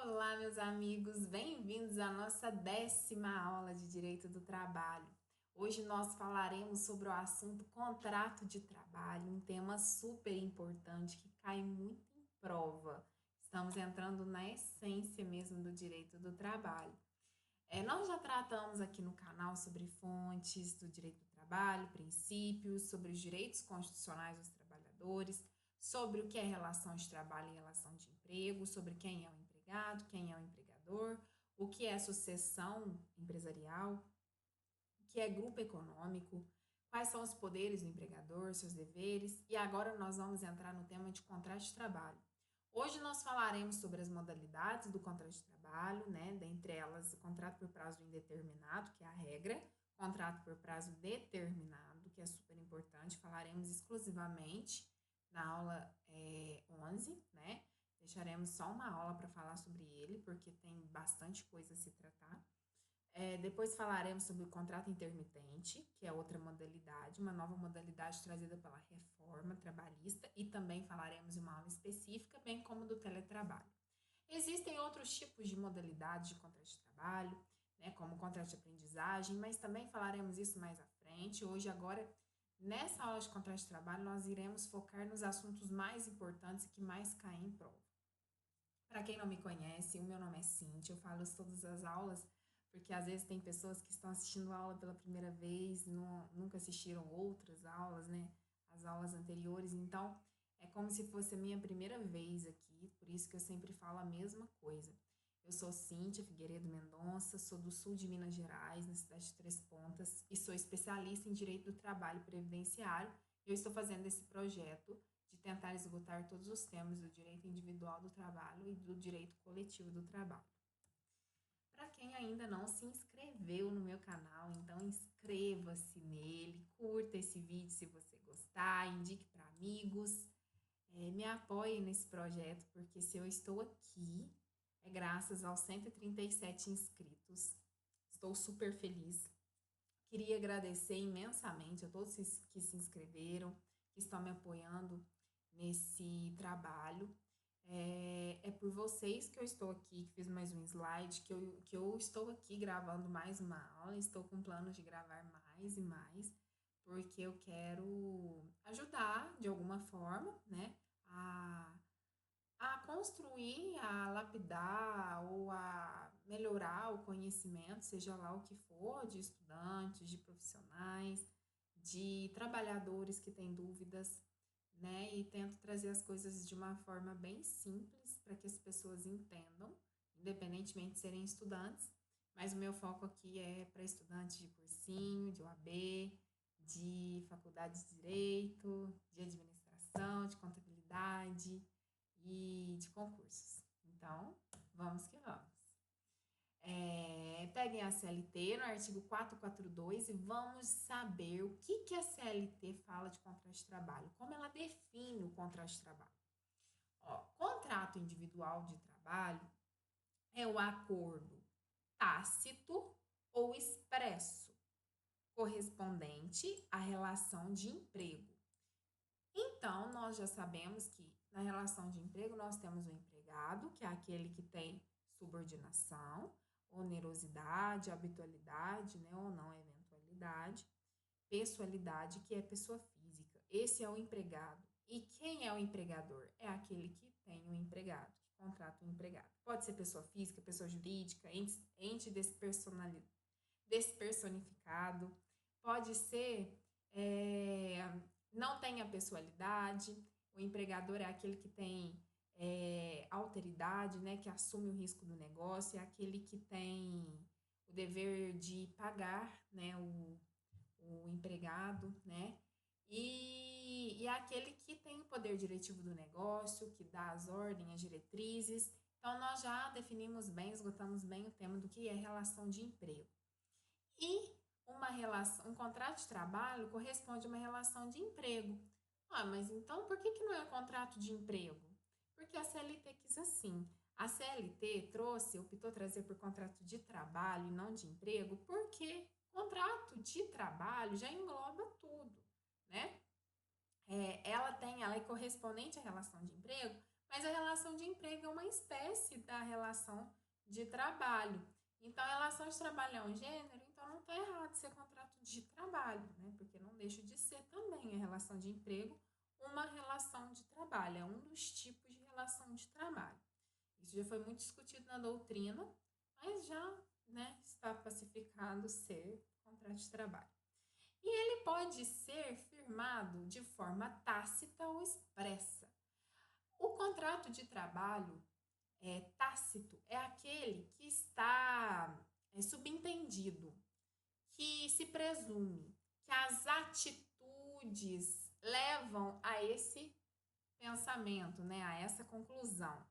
Olá, meus amigos, bem-vindos à nossa 10ª aula de Direito do Trabalho. Hoje nós falaremos sobre o assunto contrato de trabalho, um tema super importante que cai muito em prova. Estamos entrando na essência mesmo do direito do trabalho. Nós já tratamos aqui no canal sobre fontes do direito do trabalho, princípios, sobre os direitos constitucionais dos trabalhadores, sobre o que é relação de trabalho e relação de emprego, sobre quem é o empregado, quem é o empregador, o que é sucessão empresarial, o que é grupo econômico, quais são os poderes do empregador, seus deveres, e agora nós vamos entrar no tema de contrato de trabalho. Hoje nós falaremos sobre as modalidades do contrato de trabalho, né? Dentre elas, o contrato por prazo indeterminado, que é a regra, contrato por prazo determinado, que é super importante, falaremos exclusivamente na aula 11, né? Deixaremos só uma aula para falar sobre ele, porque tem bastante coisa a se tratar. Depois falaremos sobre o contrato intermitente, que é outra modalidade, uma nova modalidade trazida pela reforma trabalhista, e também falaremos em uma aula específica, bem como do teletrabalho. Existem outros tipos de modalidades de contrato de trabalho, né, como o contrato de aprendizagem, mas também falaremos isso mais à frente. Hoje, agora, nessa aula de contrato de trabalho, nós iremos focar nos assuntos mais importantes e que mais caem em prova. Para quem não me conhece, o meu nome é Cíntia, eu falo todas as aulas, porque às vezes tem pessoas que estão assistindo a aula pela primeira vez, nunca assistiram outras aulas, né? As aulas anteriores, então é como se fosse a minha primeira vez aqui, por isso que eu sempre falo a mesma coisa. Eu sou Cíntia Figueiredo Mendonça, sou do sul de Minas Gerais, na cidade de Três Pontas, e sou especialista em Direito do Trabalho Previdenciário. Eu estou fazendo esse projeto de tentar esgotar todos os temas do direito individual do trabalho e do direito coletivo do trabalho. Para quem ainda não se inscreveu no meu canal, então inscreva-se nele, curta esse vídeo se você gostar, indique para amigos, me apoie nesse projeto, porque se eu estou aqui é graças aos 137 inscritos. Estou super feliz. Queria agradecer imensamente a todos que se inscreveram, que estão me apoiando nesse trabalho. É por vocês que eu estou aqui, que fiz mais um slide, que eu estou aqui gravando mais uma aula, estou com planos de gravar mais e mais, porque eu quero ajudar de alguma forma, né, a construir, a lapidar ou a melhorar o conhecimento, seja lá o que for, de estudantes, de profissionais, de trabalhadores que têm dúvidas, né? E tento trazer as coisas de uma forma bem simples para que as pessoas entendam, independentemente de serem estudantes, mas o meu foco aqui é para estudantes de cursinho, de OAB, de faculdade de Direito, de Administração, de Contabilidade e de concursos. Então, vamos que vamos. Peguem a CLT no artigo 442 e vamos saber o que a CLT fala de contrato de trabalho, como ela define o contrato de trabalho. Contrato individual de trabalho é o acordo tácito ou expresso correspondente à relação de emprego. Então, nós já sabemos que na relação de emprego nós temos o empregado, que é aquele que tem subordinação, onerosidade, habitualidade, né, ou não eventualidade, pessoalidade, que é pessoa física. Esse é o empregado. E quem é o empregador? É aquele que tem o empregado, que contrata o empregado. Pode ser pessoa física, pessoa jurídica, ente despersonificado, pode ser não tem a pessoalidade, o empregador é aquele que tem alteridade, né, que assume o risco do negócio, é aquele que tem o dever de pagar, né, o empregado, né, e é aquele que tem o poder diretivo do negócio, que dá as ordens, as diretrizes. Então, nós já definimos bem, esgotamos bem o tema do que é relação de emprego. E um contrato de trabalho corresponde a uma relação de emprego. Mas então por que não é um contrato de emprego? Porque a CLT quis assim. A CLT optou trazer por contrato de trabalho e não de emprego, porque contrato de trabalho já engloba tudo, né? Ela é correspondente à relação de emprego, mas a relação de emprego é uma espécie da relação de trabalho. Então, a relação de trabalho é um gênero, então não está errado ser contrato de trabalho, né? Porque não deixa de ser também a relação de emprego uma relação de trabalho, é um dos tipos de relação de trabalho. Isso já foi muito discutido na doutrina, mas já, né, está pacificado ser contrato de trabalho. E ele pode ser firmado de forma tácita ou expressa. O contrato de trabalho tácito é aquele que está subentendido, que se presume que as atitudes levam a esse pensamento, né, a essa conclusão.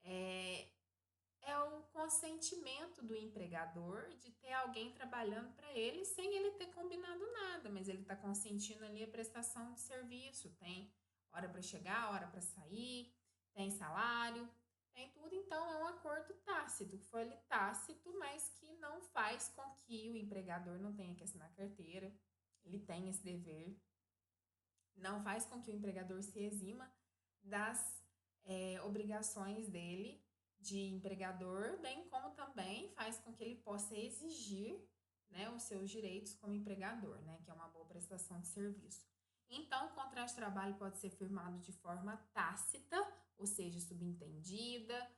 É o consentimento do empregador de ter alguém trabalhando para ele sem ele ter combinado nada, mas ele está consentindo ali a prestação de serviço. Tem hora para chegar, hora para sair, tem salário, tem tudo. Então é um acordo tácito, que foi ali tácito, mas que não faz com que o empregador não tenha que assinar carteira. Ele tem esse dever. Não faz com que o empregador se exima das obrigações dele de empregador, bem como também faz com que ele possa exigir, né, os seus direitos como empregador, né, que é uma boa prestação de serviço. Então, o contrato de trabalho pode ser firmado de forma tácita, ou seja, subentendida,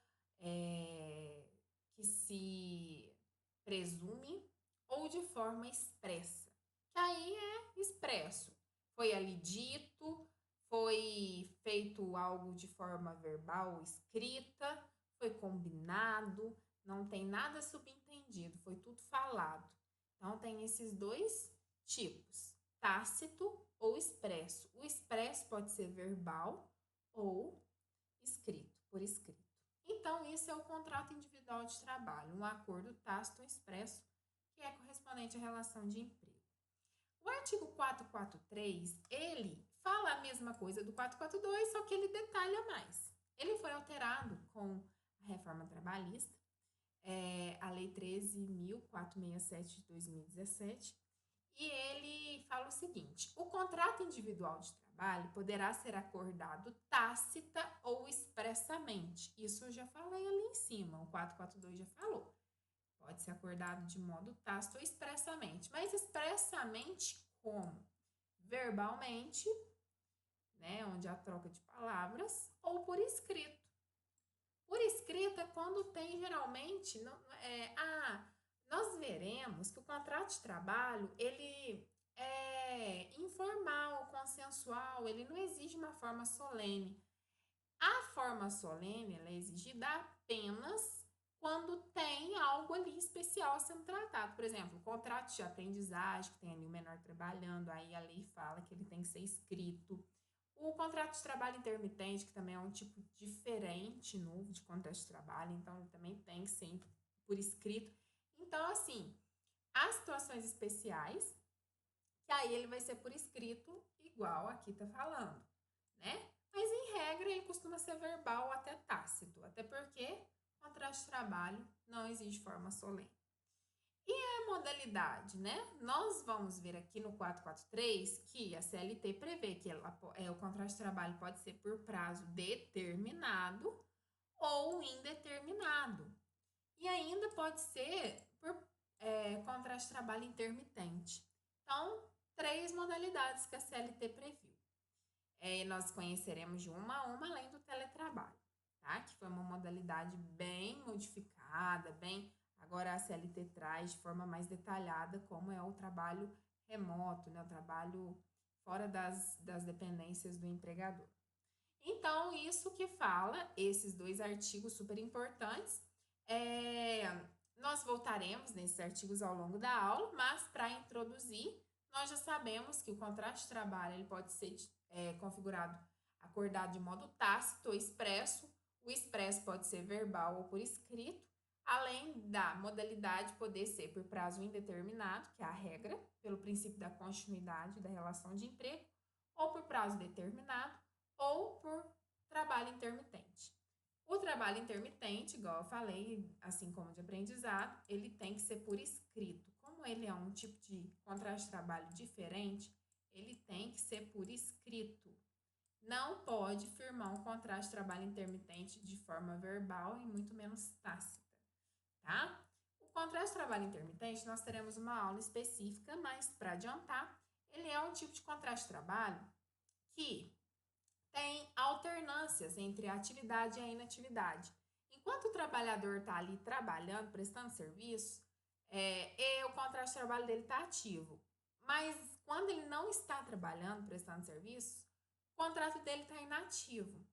que se presume, ou de forma expressa, que aí é expresso. Foi ali dito, foi feito algo de forma verbal, escrita, foi combinado, não tem nada subentendido, foi tudo falado. Então, tem esses dois tipos, tácito ou expresso. O expresso pode ser verbal ou escrito, por escrito. Então, isso é o contrato individual de trabalho, um acordo tácito ou expresso que é correspondente à relação de emprego. O artigo 443, ele fala a mesma coisa do 442, só que ele detalha mais. Ele foi alterado com a reforma trabalhista, a Lei 13.467 de 2017, e ele fala o seguinte: o contrato individual de trabalho poderá ser acordado tácita ou expressamente. Isso eu já falei ali em cima, o 442 já falou. Pode ser acordado de modo tácito ou expressamente. Mas expressamente como? Verbalmente, né, onde há troca de palavras, ou por escrito. Por escrito é quando tem geralmente, nós veremos que o contrato de trabalho, ele é informal, consensual, ele não exige uma forma solene. A forma solene, ela é exigida apenas quando tem algo ali especial sendo tratado. Por exemplo, o contrato de aprendizagem, que tem ali o menor trabalhando, aí a lei fala que ele tem que ser escrito. O contrato de trabalho intermitente, que também é um tipo diferente, novo de contrato de trabalho, então ele também tem que ser por escrito. Então, assim, há situações especiais, que aí ele vai ser por escrito, igual aqui tá falando, né? Mas em regra ele costuma ser verbal ou até tácito, até porque contrato de trabalho não exige forma solene. E a modalidade, né? Nós vamos ver aqui no 443 que a CLT prevê que o contrato de trabalho pode ser por prazo determinado ou indeterminado. E ainda pode ser por contrato de trabalho intermitente. Então, 3 modalidades que a CLT previu. Nós conheceremos de uma a uma, além do teletrabalho, tá? Que foi uma modalidade bem modificada, agora a CLT traz de forma mais detalhada como é o trabalho remoto, né? O trabalho fora das dependências do empregador. Então, isso que fala, esses 2 artigos super importantes, nós voltaremos nesses artigos ao longo da aula, mas para introduzir, nós já sabemos que o contrato de trabalho ele pode ser configurado, acordado de modo tácito ou expresso. O expresso pode ser verbal ou por escrito, além da modalidade poder ser por prazo indeterminado, que é a regra, pelo princípio da continuidade da relação de emprego, ou por prazo determinado, ou por trabalho intermitente. O trabalho intermitente, igual eu falei, assim como de aprendizado, ele tem que ser por escrito. Como ele é um tipo de contrato de trabalho diferente, ele tem que ser por escrito. não pode firmar um contrato de trabalho intermitente de forma verbal e muito menos tácita, tá? O contrato de trabalho intermitente, nós teremos uma aula específica, mas para adiantar, ele é um tipo de contrato de trabalho que tem alternâncias entre a atividade e a inatividade. Enquanto o trabalhador está ali trabalhando, prestando serviço, o contrato de trabalho dele está ativo. Mas quando ele não está trabalhando, prestando serviço, o contrato dele está inativo.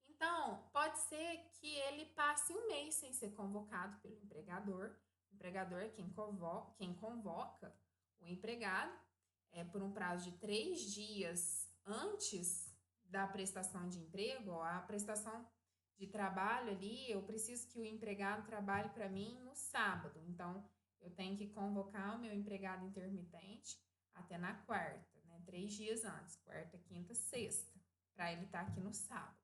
Então, pode ser que ele passe um mês sem ser convocado pelo empregador. O empregador é quem convoca o empregado por um prazo de 3 dias antes da prestação de emprego. Ó, a prestação de trabalho ali, eu preciso que o empregado trabalhe para mim no sábado. Então, eu tenho que convocar o meu empregado intermitente até na quarta, né? 3 dias antes, quarta, quinta, sexta, para ele estar aqui no sábado.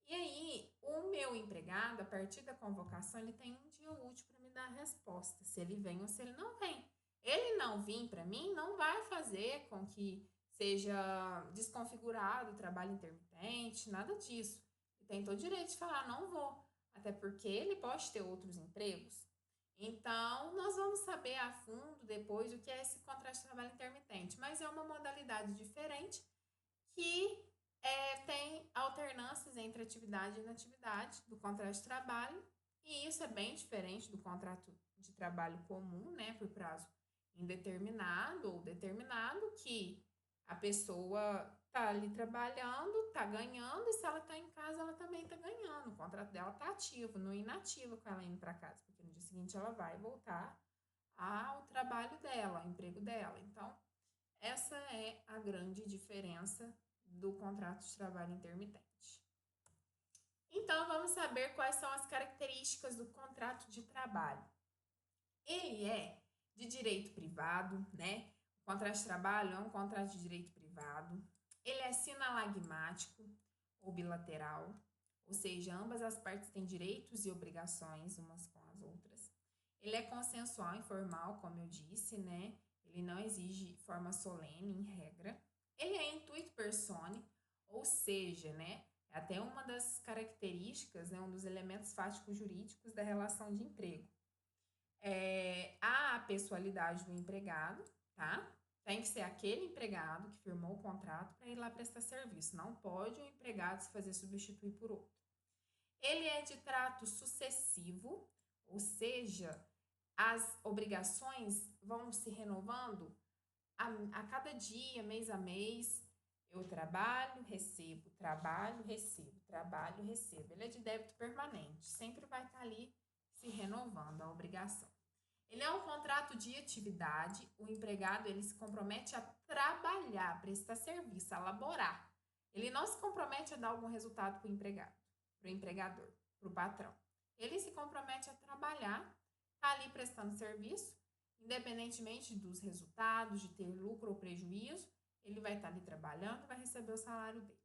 E aí, o meu empregado, a partir da convocação, ele tem um dia útil para me dar a resposta, se ele vem ou se ele não vem. Ele não vir para mim não vai fazer com que seja desconfigurado o trabalho intermitente, nada disso. Ele tem todo o direito de falar, não vou, até porque ele pode ter outros empregos. Então, nós vamos saber a fundo depois o que é esse contrato de trabalho intermitente, mas é uma modalidade diferente que tem alternâncias entre atividade e inatividade do contrato de trabalho, e isso é bem diferente do contrato de trabalho comum, né, por prazo indeterminado ou determinado, que a pessoa tá ali trabalhando, tá ganhando, e se ela tá em casa, ela também tá ganhando. O contrato dela tá ativo, não inativo com ela indo para casa, porque no dia seguinte ela vai voltar ao trabalho dela, ao emprego dela. Então, essa é a grande diferença do contrato de trabalho intermitente. Então, vamos saber quais são as características do contrato de trabalho. Ele é de direito privado, né? O contrato de trabalho é um contrato de direito privado. Ele é sinalagmático ou bilateral, ou seja, ambas as partes têm direitos e obrigações umas com as outras. Ele é consensual e formal, como eu disse, né? Ele não exige forma solene em regra. Ele é intuito personae, ou seja, né? É até uma das características, né, um dos elementos fáticos jurídicos da relação de emprego. A pessoalidade do empregado, tá? Tem que ser aquele empregado que firmou o contrato para ir lá prestar serviço. Não pode o empregado se fazer substituir por outro. Ele é de trato sucessivo, ou seja, as obrigações vão se renovando a cada dia, mês a mês. Eu trabalho, recebo, trabalho, recebo, trabalho, recebo. Ele é de débito permanente, sempre vai estar ali se renovando a obrigação. Ele é um contrato de atividade, o empregado ele se compromete a trabalhar, prestar serviço, a laborar. Ele não se compromete a dar algum resultado para o empregado, para o empregador, para o patrão. Ele se compromete a trabalhar, está ali prestando serviço, independentemente dos resultados, de ter lucro ou prejuízo, ele vai estar ali trabalhando e vai receber o salário dele.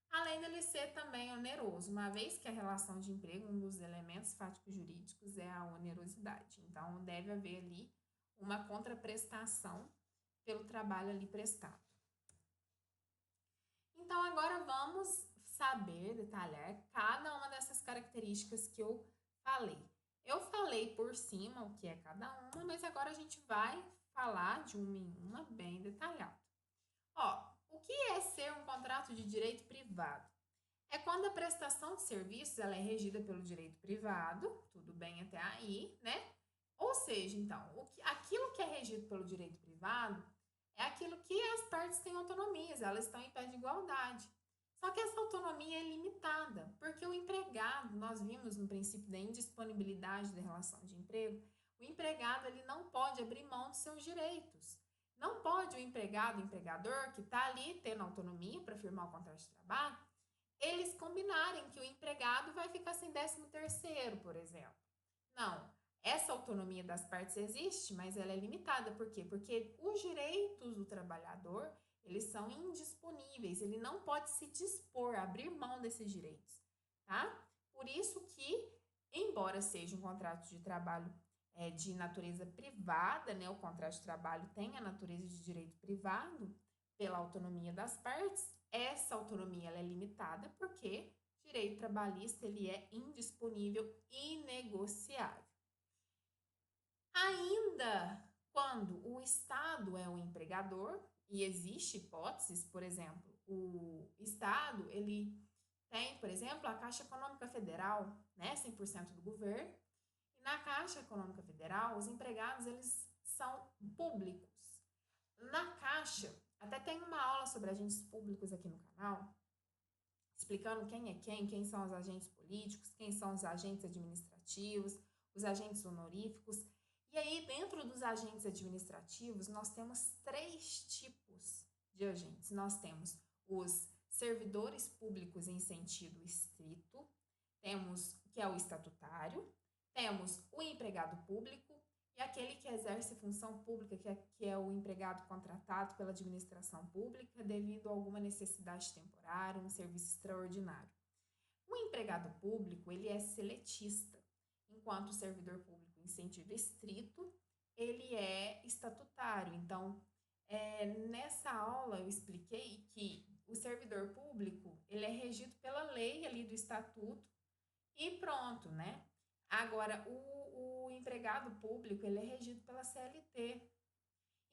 Além dele ser também oneroso, uma vez que a relação de emprego, um dos elementos fáticos jurídicos é a onerosidade. Então, deve haver ali uma contraprestação pelo trabalho ali prestado. Então, agora vamos saber, detalhar cada uma dessas características que eu falei. Eu falei por cima o que é cada uma, mas agora a gente vai falar de uma em uma bem detalhado. Ó, o que é ser um contrato de direito privado? É quando a prestação de serviços ela é regida pelo direito privado, tudo bem até aí, né? Ou seja, então, aquilo que é regido pelo direito privado é aquilo que as partes têm autonomias, elas estão em pé de igualdade. Só que essa autonomia é limitada, porque o empregado, nós vimos no princípio da indisponibilidade da relação de emprego, o empregado ele não pode abrir mão dos seus direitos. Não pode o empregado, o empregador, que está ali tendo autonomia para firmar o contrato de trabalho, eles combinarem que o empregado vai ficar sem 13º, por exemplo. Não, essa autonomia das partes existe, mas ela é limitada. Por quê? Porque os direitos do trabalhador, eles são indisponíveis, ele não pode se dispor, abrir mão desses direitos, tá? Por isso que, embora seja um contrato de trabalho de natureza privada, né, o contrato de trabalho tem a natureza de direito privado, pela autonomia das partes. Essa autonomia ela é limitada porque direito trabalhista ele é indisponível e inegociável. Ainda quando o Estado é o empregador, e existe hipóteses, por exemplo, o Estado ele tem, por exemplo, a Caixa Econômica Federal, né, 100% do governo, e na Caixa Econômica Federal os empregados eles são públicos. Na Caixa, até tem uma aula sobre agentes públicos aqui no canal, explicando quem é quem são os agentes políticos, quem são os agentes administrativos, os agentes honoríficos. E aí, dentro dos agentes administrativos, nós temos 3 tipos de agentes. Nós temos os servidores públicos em sentido estrito, temos que é o estatutário, temos o empregado público e aquele que exerce função pública, que é o empregado contratado pela administração pública devido a alguma necessidade temporária, um serviço extraordinário. O empregado público, ele é seletista, enquanto o servidor público em sentido estrito, ele é estatutário. Então, nessa aula eu expliquei que o servidor público, ele é regido pela lei ali do estatuto e pronto, né? Agora, o empregado público, ele é regido pela CLT.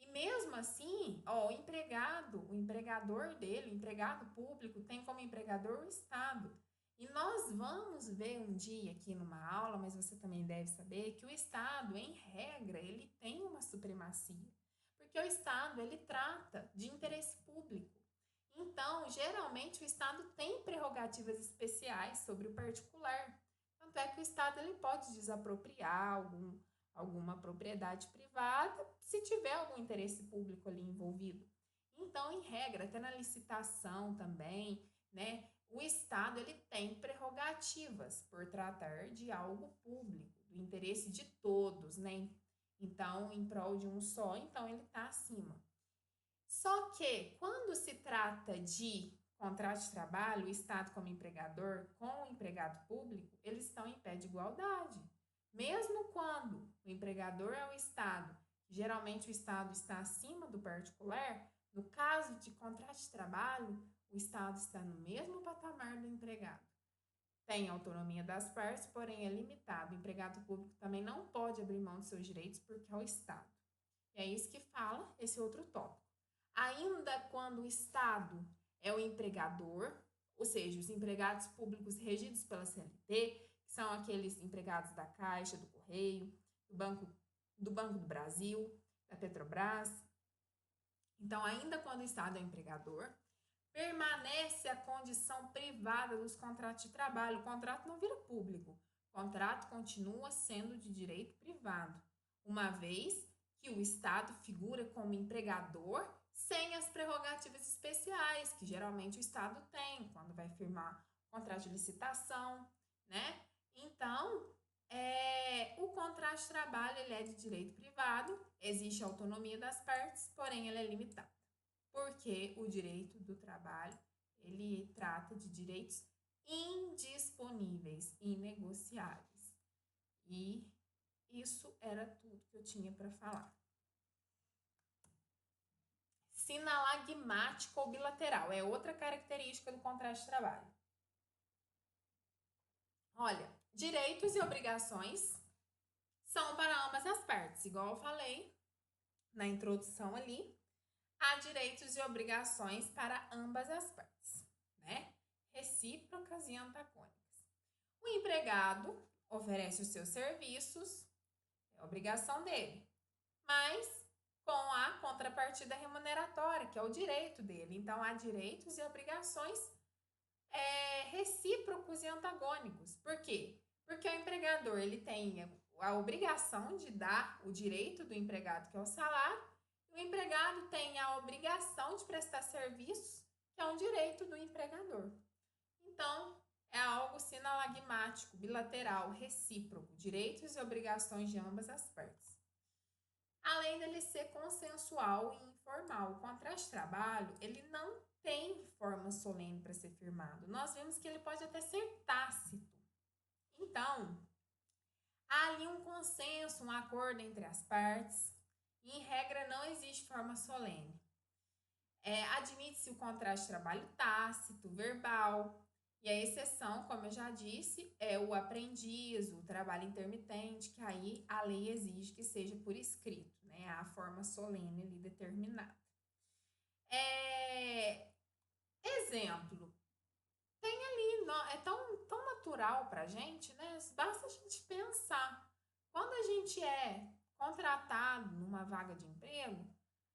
E mesmo assim, ó, o empregador dele, o empregado público, tem como empregador o Estado. E nós vamos ver um dia aqui numa aula, mas você também deve saber que o Estado, em regra, ele tem uma supremacia. Porque o Estado, ele trata de interesse público. Então, geralmente, o Estado tem prerrogativas especiais sobre o particular. Tanto é que o Estado ele pode desapropriar alguma propriedade privada se tiver algum interesse público ali envolvido. Então, em regra, até na licitação também, né, o Estado ele tem prerrogativas por tratar de algo público, do interesse de todos, né? Então, em prol de um só, então ele está acima. Só que quando se trata de contrato de trabalho, o Estado como empregador com o empregado público, eles estão em pé de igualdade. Mesmo quando o empregador é o Estado, geralmente o Estado está acima do particular, no caso de contrato de trabalho, o Estado está no mesmo patamar do empregado. Tem autonomia das partes, porém é limitado. O empregado público também não pode abrir mão de seus direitos porque é o Estado. E é isso que fala esse outro tópico. Ainda quando o Estado é o empregador, ou seja, os empregados públicos regidos pela CLT, que são aqueles empregados da Caixa, do Correio, do Banco do Brasil, da Petrobras. Então, ainda quando o Estado é empregador, permanece a condição privada dos contratos de trabalho. O contrato não vira público. O contrato continua sendo de direito privado, uma vez que o Estado figura como empregador sem as prerrogativas especiais que geralmente o Estado tem quando vai firmar contrato de licitação, né? Então, o contrato de trabalho ele é de direito privado, existe a autonomia das partes, porém ele é limitado, porque o direito do trabalho ele trata de direitos indisponíveis, inegociáveis. E isso era tudo que eu tinha para falar. Sinalagmático ou bilateral é outra característica do contrato de trabalho. Olha, direitos e obrigações são para ambas as partes, igual eu falei na introdução ali. Há direitos e obrigações para ambas as partes, né? Recíprocas e antagônicas. O empregado oferece os seus serviços, é obrigação dele, mas com a contrapartida remuneratória, que é o direito dele. Então, há direitos e obrigações recíprocos e antagônicos. Por quê? Porque o empregador ele tem a obrigação de dar o direito do empregado, que é o salário, e o empregado tem a obrigação de prestar serviços, que é um direito do empregador. Então, é algo sinalagmático, bilateral, recíproco, direitos e obrigações de ambas as partes. Além dele ser consensual e informal, o contrato de trabalho, ele não tem forma solene para ser firmado. Nós vemos que ele pode até ser tácito. Então, há ali um consenso, um acordo entre as partes, e em regra não existe forma solene. Admite-se o contrato de trabalho tácito, verbal, e a exceção, como eu já disse, é o aprendiz, o trabalho intermitente, que aí a lei exige que seja por escrito, né? A forma solene ali determinada. Exemplo, tem ali, é tão natural pra gente, né? Basta a gente pensar. Quando a gente é contratado numa vaga de emprego,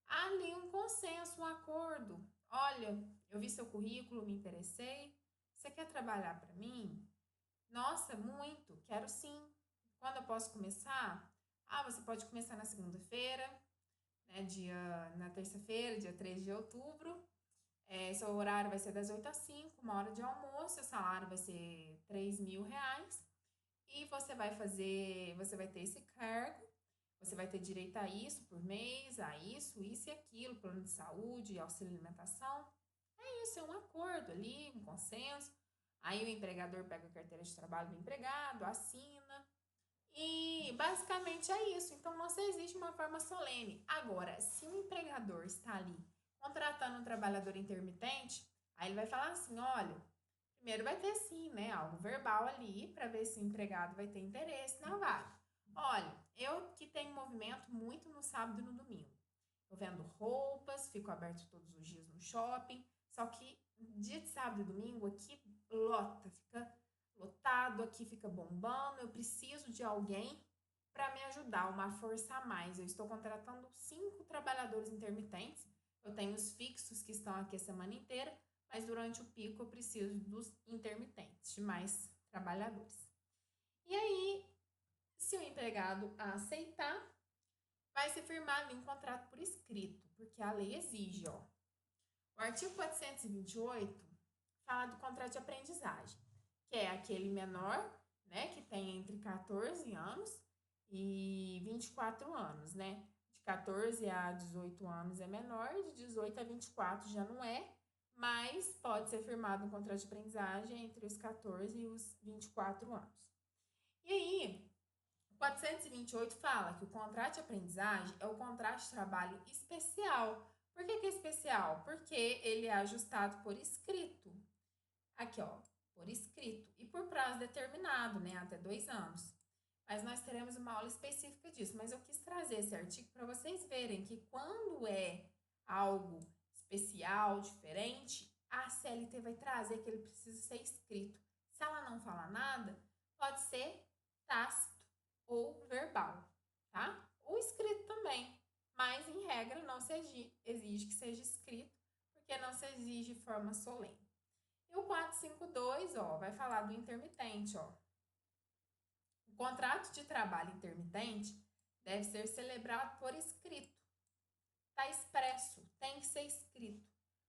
há ali um consenso, um acordo. Olha, eu vi seu currículo, me interessei. Você quer trabalhar para mim? Nossa, muito, quero sim. Quando eu posso começar? Ah, você pode começar na segunda-feira, né, na terça-feira, dia 3 de outubro. Seu horário vai ser das 8 às 5, uma hora de almoço, seu salário vai ser R$ 3.000. E você vai ter esse cargo, você vai ter direito a isso por mês, a isso e aquilo, plano de saúde, auxílio alimentação. Isso é um acordo ali, um consenso. Aí o empregador pega a carteira de trabalho do empregado, assina. E basicamente é isso. Então não se existe uma forma solene. Agora, se o empregador está ali contratando um trabalhador intermitente, aí ele vai falar assim: olha, primeiro vai ter sim, né, algo verbal ali para ver se o empregado vai ter interesse na vaga. Olha, eu que tenho movimento muito no sábado e no domingo. Eu vendo roupas, fico aberto todos os dias no shopping, só que dia de sábado e domingo aqui lota, fica lotado, aqui fica bombando, eu preciso de alguém para me ajudar, uma força a mais. Eu estou contratando 5 trabalhadores intermitentes, eu tenho os fixos que estão aqui a semana inteira, mas durante o pico eu preciso dos intermitentes, de mais trabalhadores. E aí, se o empregado aceitar, vai se firmar ali um contrato por escrito, porque a lei exige, ó. O artigo 428 fala do contrato de aprendizagem, que é aquele menor, né, que tem entre 14 anos e 24 anos, né? De 14 a 18 anos é menor, de 18 a 24 já não é, mas pode ser firmado um contrato de aprendizagem entre os 14 e os 24 anos. E aí, o 428 fala que o contrato de aprendizagem é o contrato de trabalho especial. Por que é especial? Porque ele é ajustado por escrito. Aqui, ó, por escrito e por prazo determinado, né, até 2 anos. Mas nós teremos uma aula específica disso, mas eu quis trazer esse artigo para vocês verem que quando é algo especial, diferente, a CLT vai trazer que ele precisa ser escrito. Se ela não falar nada, pode ser tácito ou verbal, tá? Ou escrito também, mas em regra não se exige que seja escrito, porque não se exige forma solene. E o 452, ó, vai falar do intermitente, ó. O contrato de trabalho intermitente deve ser celebrado por escrito. Está expresso, tem que ser escrito.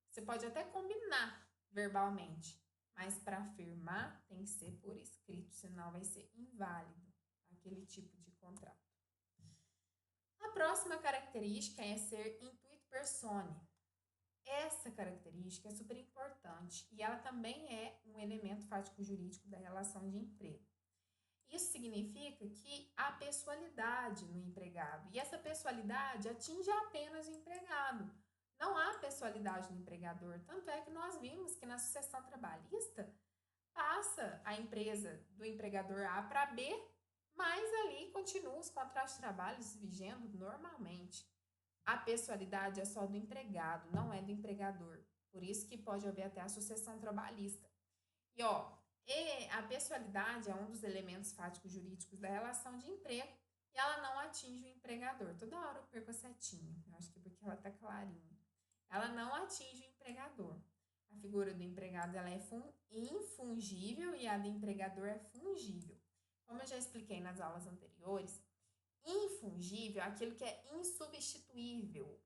Você pode até combinar verbalmente, mas para afirmar tem que ser por escrito, senão vai ser inválido aquele tipo de contrato. A próxima característica é ser intuito personae. Essa característica é super importante e ela também é um elemento fático-jurídico da relação de emprego. Isso significa que há pessoalidade no empregado e essa pessoalidade atinge apenas o empregado. Não há pessoalidade no empregador, tanto é que nós vimos que na sucessão trabalhista passa a empresa do empregador A para B, mas ali continuam os contratos de trabalho vigendo normalmente. A pessoalidade é só do empregado, não é do empregador. Por isso que pode haver até a sucessão trabalhista. E a pessoalidade é um dos elementos fáticos jurídicos da relação de emprego e ela não atinge o empregador. Toda hora eu perco a setinha, eu acho que porque ela tá clarinha. Ela não atinge o empregador. A figura do empregado ela é infungível e a do empregador é fungível. Como eu já expliquei nas aulas anteriores, infungível é aquilo que é insubstituível.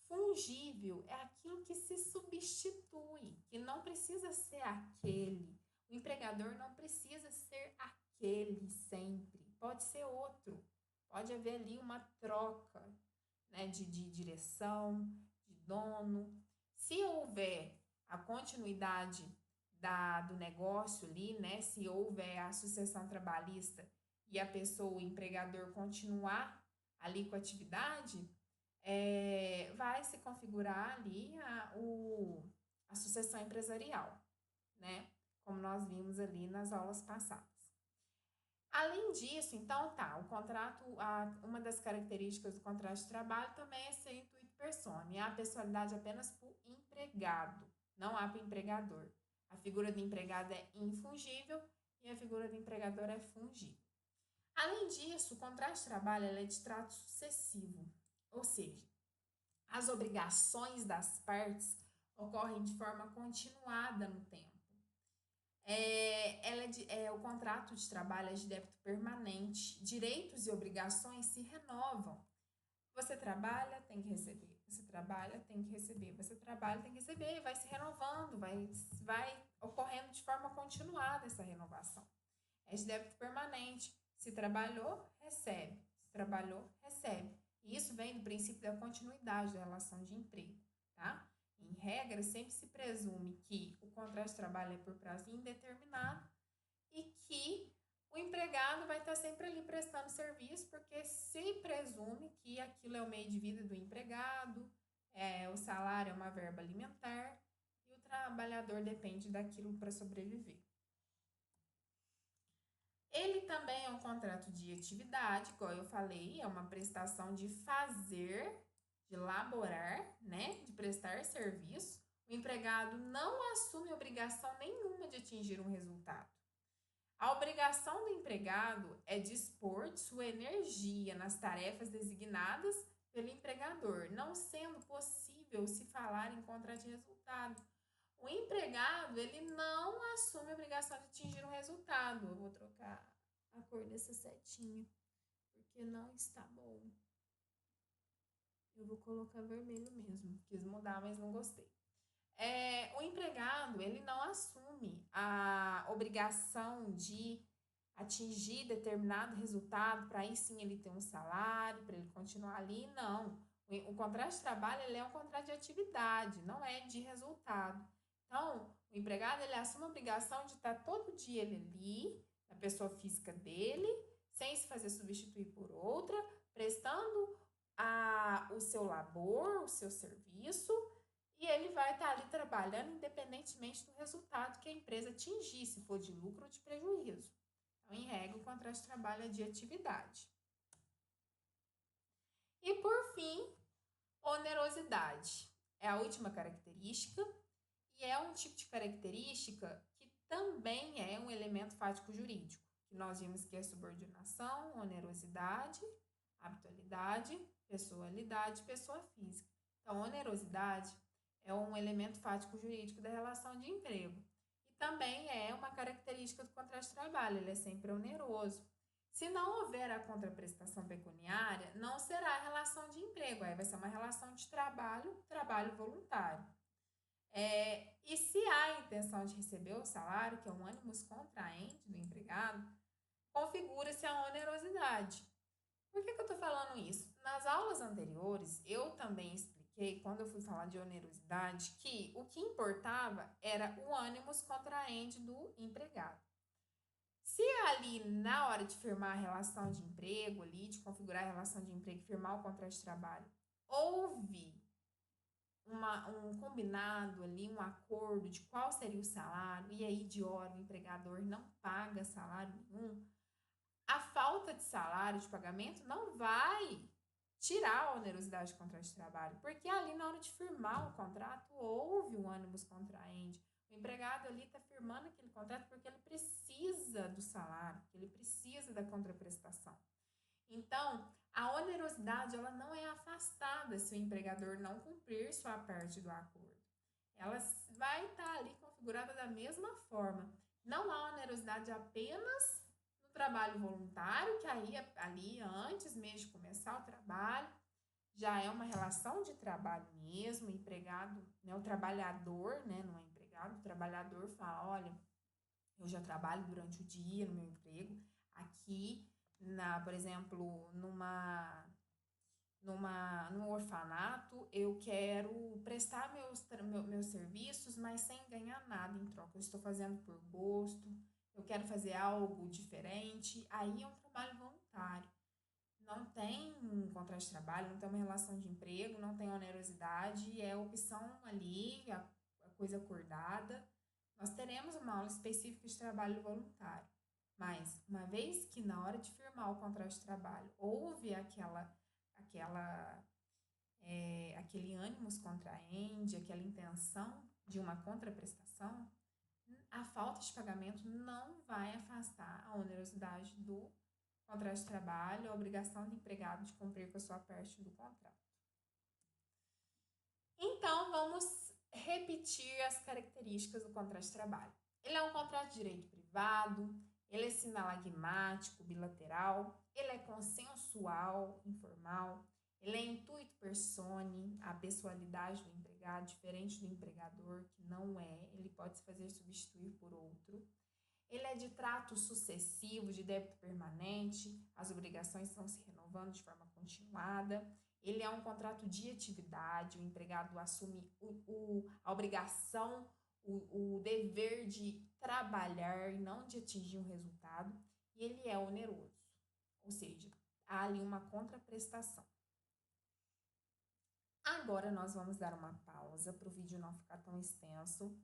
Fungível é aquilo que se substitui, que não precisa ser aquele. O empregador não precisa ser aquele sempre, pode ser outro. Pode haver ali uma troca, né, de direção, de dono. Se houver a continuidade do negócio ali, né, se houver a sucessão trabalhista e a pessoa, o empregador, continuar ali com a atividade, vai se configurar ali a sucessão empresarial, né? Como nós vimos ali nas aulas passadas. Além disso, então tá, o contrato, uma das características do contrato de trabalho também é ser intuito persona, e a pessoalidade apenas para o empregado, não há para o empregador. A figura do empregado é infungível e a figura do empregador é fungível. Além disso, o contrato de trabalho é de trato sucessivo, ou seja, as obrigações das partes ocorrem de forma continuada no tempo. O contrato de trabalho é de débito permanente. Direitos e obrigações se renovam. Você trabalha, tem que receber. Você trabalha, tem que receber. Você trabalha, tem que receber. Vai se renovando, vai ocorrendo de forma continuada essa renovação. É de débito permanente. Se trabalhou, recebe. Se trabalhou, recebe. E isso vem do princípio da continuidade da relação de emprego, tá? Em regra, sempre se presume que o contrato de trabalho é por prazo indeterminado e que o empregado vai estar sempre ali prestando serviço, porque se presume que aquilo é o meio de vida do empregado, o salário é uma verba alimentar e o trabalhador depende daquilo para sobreviver. Ele também é um contrato de atividade, igual eu falei, é uma prestação de fazer, de laborar, né, de prestar serviço. O empregado não assume obrigação nenhuma de atingir um resultado. A obrigação do empregado é dispor de sua energia nas tarefas designadas pelo empregador, não sendo possível se falar em contrato de resultado. O empregado, ele não assume a obrigação de atingir um resultado. Eu vou trocar a cor dessa setinha, porque não está bom. Eu vou colocar vermelho mesmo. Quis mudar, mas não gostei. O empregado, ele não assume a obrigação de atingir determinado resultado para aí sim ele ter um salário, para ele continuar ali, não. O contrato de trabalho, ele é um contrato de atividade, não é de resultado. Então, o empregado, ele assume a obrigação de estar todo dia ele ali, na pessoa física dele, sem se fazer substituir por outra, prestando o seu labor, o seu serviço, e ele vai estar ali trabalhando independentemente do resultado que a empresa atingir, se for de lucro ou de prejuízo. Então, em regra, o contrato de trabalho é de atividade. E, por fim, onerosidade. É a última característica e é um tipo de característica que também é um elemento fático jurídico, que nós vimos que é subordinação, onerosidade, habitualidade, pessoalidade, pessoa física. Então, onerosidade é um elemento fático jurídico da relação de emprego. E também é uma característica do contrato de trabalho, ele é sempre oneroso. Se não houver a contraprestação pecuniária, não será relação de emprego, aí vai ser uma relação de trabalho, trabalho voluntário. E se há a intenção de receber o salário, que é um animus contraente do empregado, configura-se a onerosidade. Por que eu estou falando isso? Nas aulas anteriores, eu também expliquei, quando eu fui falar de onerosidade, que o que importava era o animus contraente do empregado. Se ali, na hora de firmar a relação de emprego, ali, de configurar a relação de emprego e firmar o contrato de trabalho, houve um combinado ali, um acordo de qual seria o salário, e aí de hora o empregador não paga salário nenhum, a falta de salário, de pagamento, não vai tirar a onerosidade do contrato de trabalho, porque ali na hora de firmar o contrato houve um animus contraente. O empregado ali está firmando aquele contrato porque ele precisa do salário, ele precisa da contraprestação. Então, a onerosidade ela não é afastada se o empregador não cumprir sua parte do acordo. Ela vai estar ali configurada da mesma forma. Não há onerosidade apenas no trabalho voluntário, que aí ali antes mesmo de começar o trabalho, já é uma relação de trabalho mesmo, o empregado, né, o trabalhador, né, não é empregado, o trabalhador fala, olha, eu já trabalho durante o dia no meu emprego, aqui, por exemplo, num orfanato, eu quero prestar meus serviços, mas sem ganhar nada em troca. Eu estou fazendo por gosto, eu quero fazer algo diferente, aí é um trabalho voluntário. não tem um contrato de trabalho, não tem uma relação de emprego, não tem onerosidade, é opção ali, a coisa acordada. Nós teremos uma aula específica de trabalho voluntário, mas uma vez que na hora de firmar o contrato de trabalho houve aquele ânimos contraente, aquela intenção de uma contraprestação, a falta de pagamento não vai afastar a onerosidade do contrato de trabalho, a obrigação do empregado de cumprir com a sua parte do contrato. Então, vamos repetir as características do contrato de trabalho. Ele é um contrato de direito privado, ele é sinalagmático, bilateral, ele é consensual, informal, ele é intuito personae, a pessoalidade do empregado, diferente do empregador, que não é, ele pode se fazer substituir por outro. Ele é de trato sucessivo, de débito permanente, as obrigações estão se renovando de forma continuada. Ele é um contrato de atividade, o empregado assume a obrigação, o dever de trabalhar e não de atingir um resultado. E ele é oneroso, ou seja, há ali uma contraprestação. Agora nós vamos dar uma pausa para o vídeo não ficar tão extenso.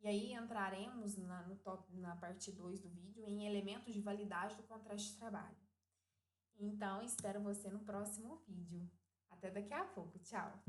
E aí entraremos na parte 2 do vídeo em elementos de validade do contrato de trabalho. Então, espero você no próximo vídeo. Até daqui a pouco. Tchau!